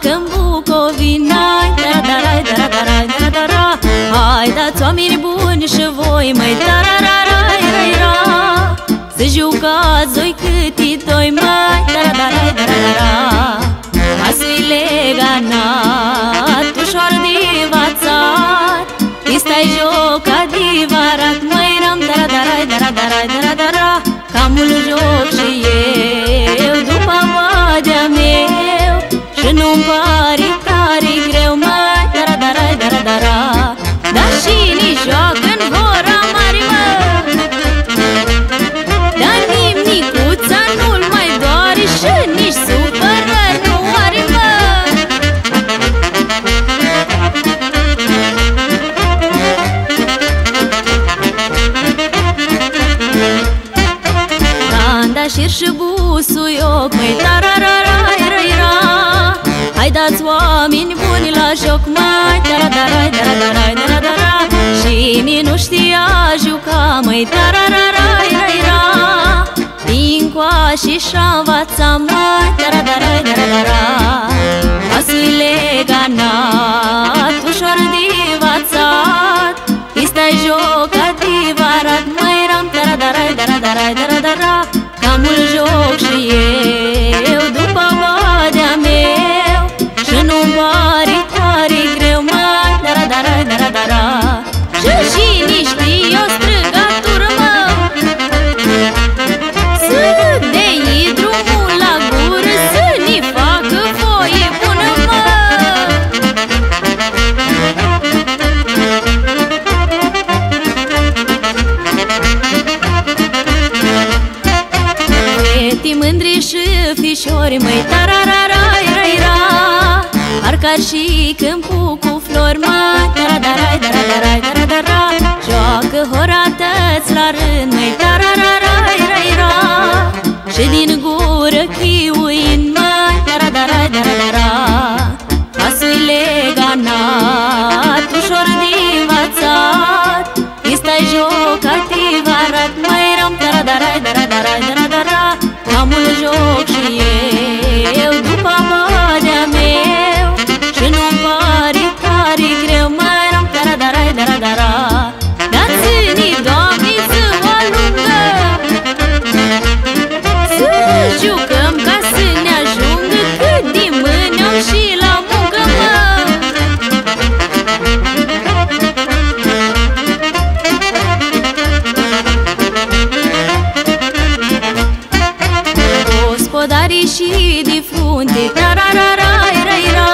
joacă-n Bucovina. Taradarai, taradarai, taradara. Hai dați oameni buni și voi, măi, tarararai, raira. Să jucați doi câti doi, măi, taradarai, taradara. Asu-i leganat, ușor divațat, i-stai joc adevărat, măi, ram, taradarai, taradarai, taradara. Camul joc și eu după vadea meu și nu-mi pare tare greu, măi, taradarai, taradara. Dar și nici joacă-n hora mare, mă, dar nimicuța nu-l mai doare și nici supărări nu are, mă. Tandașir și busuioc, măi, tarararai, raira. Hai dați oameni buni la joc, măi, taradarai, taradarai, taradara. Și mie nu știa juca, măi, tarararai, raira. Din coașe și-a învațat, măi, taradarai, taradara. Asu-i leganat, ușor divațat, i-stai joc adevărat, măi, ram, taradarai, taradarai, taradara. Camul joc și eu după vadea meu și nu-mi pare tare greu, măi, taradarai, taradara. Și nici știi o strângătură, mă, să dei drumul la gură, să ne facă voie bună, mă. Fete mândri și fișori, măi, tarararai, raira. Arcar și câmpul cu flori, măi, taradarai, taradarai, taradara. Joacă horatăți la rând, măi, tarararai, raira. Și din gură chiuind, măi, taradarai, taradara. Asu-i leganat, ușor divațat, i-stai joc adevărat, măi, ram, taradarai, taradarai, taradara. Camul joc și eu după vadea meu și nu-mi pare tare greu, măi, ram, taradarai, taradara. Dați-ne, Doamne, ziua lungă, să jucăm ca să ne ajungă, cât de mâini am și la muncă, mă. Gospodarii și de frunte, tarararai, raira.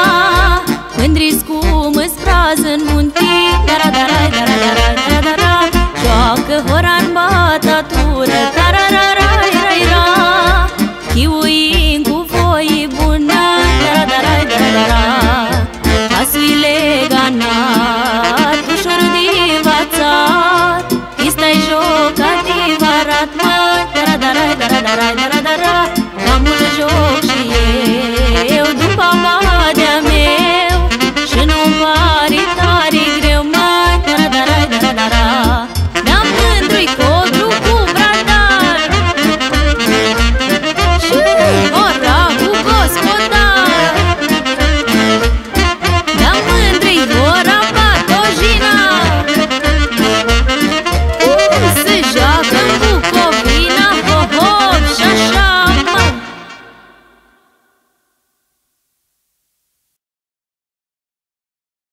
Mândri-s cum îți prază în munte, taradarai, taradarai, taradara. Joacă hora în batatură,